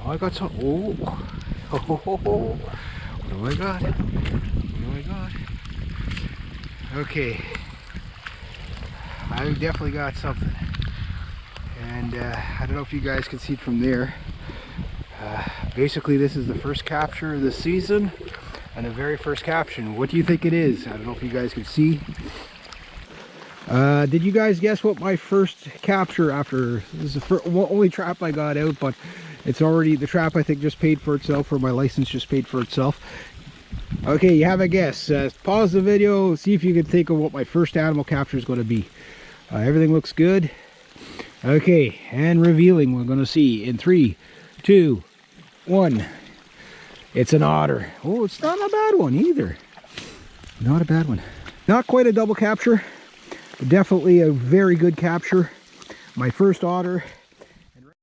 Oh, I got some. Oh, what do I got? What do I got? Okay, I've definitely got something. And I don't know if you guys can see it from there. Basically, this is the first capture of the season, and the very first caption. What do you think it is? I don't know if you guys can see. Did you guys guess what my first capture after? This is the only trap I got out, but it's already, the trap I think just paid for itself, or my license just paid for itself. Okay, you have a guess. Pause the video, see if you can think of what my first animal capture is going to be. Everything looks good. Okay, and revealing, we're going to see in 3, 2, 1. It's an otter. Oh, it's not a bad one either. Not a bad one. Not quite a double capture, but definitely a very good capture. My first otter.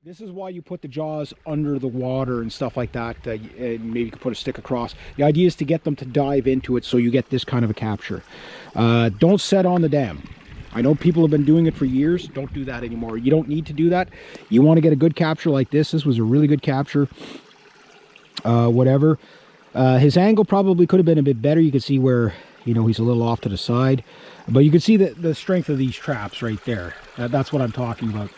This is why you put the jaws under the water and stuff like that, and maybe you can put a stick across. The idea is to get them to dive into it so you get this kind of a capture. Don't set on the dam. I know people have been doing it for years. Don't do that anymore. You don't need to do that. You want to get a good capture like this. This was a really good capture. Whatever. His angle probably could have been a bit better. You can see where, you know, he's a little off to the side. But you can see the strength of these traps right there. That's what I'm talking about.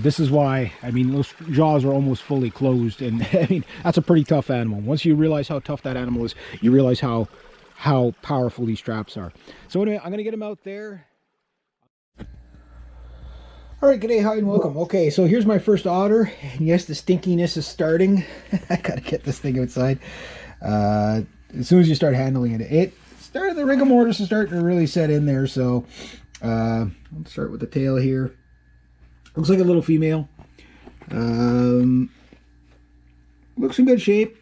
This is why, I mean, those jaws are almost fully closed. And I mean, that's a pretty tough animal. Once you realize how tough that animal is, you realize how powerful these traps are. So anyway, I'm going to get him out there. All right, good day, hi, and welcome. Okay, so here's my first otter, and yes, the stinkiness is starting. I gotta get this thing outside. As soon as you start handling it, the rigor mortis is starting to really set in there. So I'll start with the tail here. Looks like a little female. Looks in good shape.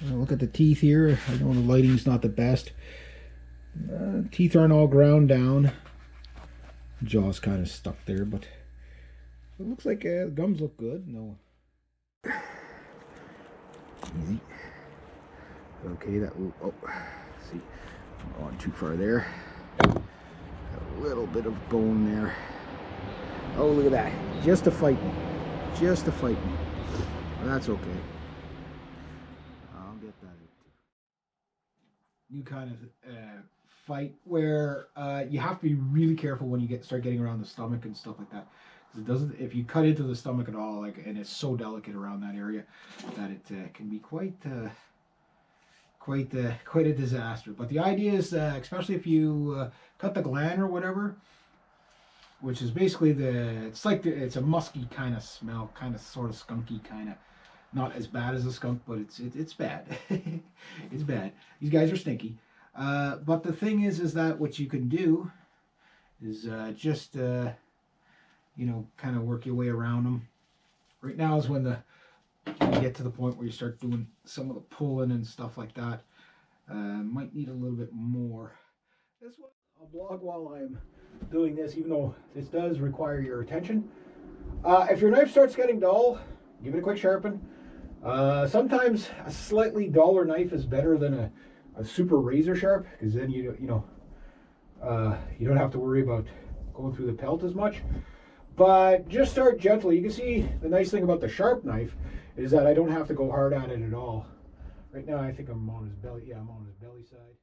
Look at the teeth here. I know the lighting's not the best. Teeth aren't all ground down. Jaw's kind of stuck there, but it looks like gums look good. No. Easy. Okay, that will. Oh, see, I'm going too far there. A little bit of bone there. Oh, look at that! Just to fight me. Just to fight me. That's okay. I'll get that. You kind of fight where you have to be really careful when you start getting around the stomach and stuff like that. It doesn't, if you cut into the stomach at all, like, and it's so delicate around that area that it can be quite a disaster. But the idea is, especially if you cut the gland or whatever, which is basically it's a musky kind of smell, kind of sort of skunky kind of. Not as bad as a skunk, but it's bad. It's bad. These guys are stinky. But the thing is that what you can do is just, you know, kind of work your way around them. Right now is when you get to the point where you start doing some of the pulling and stuff like that. Might need a little bit more. This one, I'll blog while I'm doing this, even though this does require your attention. If your knife starts getting dull, give it a quick sharpen. Sometimes a slightly duller knife is better than a super razor sharp, because then you don't have to worry about going through the pelt as much. But just start gently. You can see the nice thing about the sharp knife is that I don't have to go hard at it at all. Right now I think I'm on his belly. Yeah, I'm on his belly side.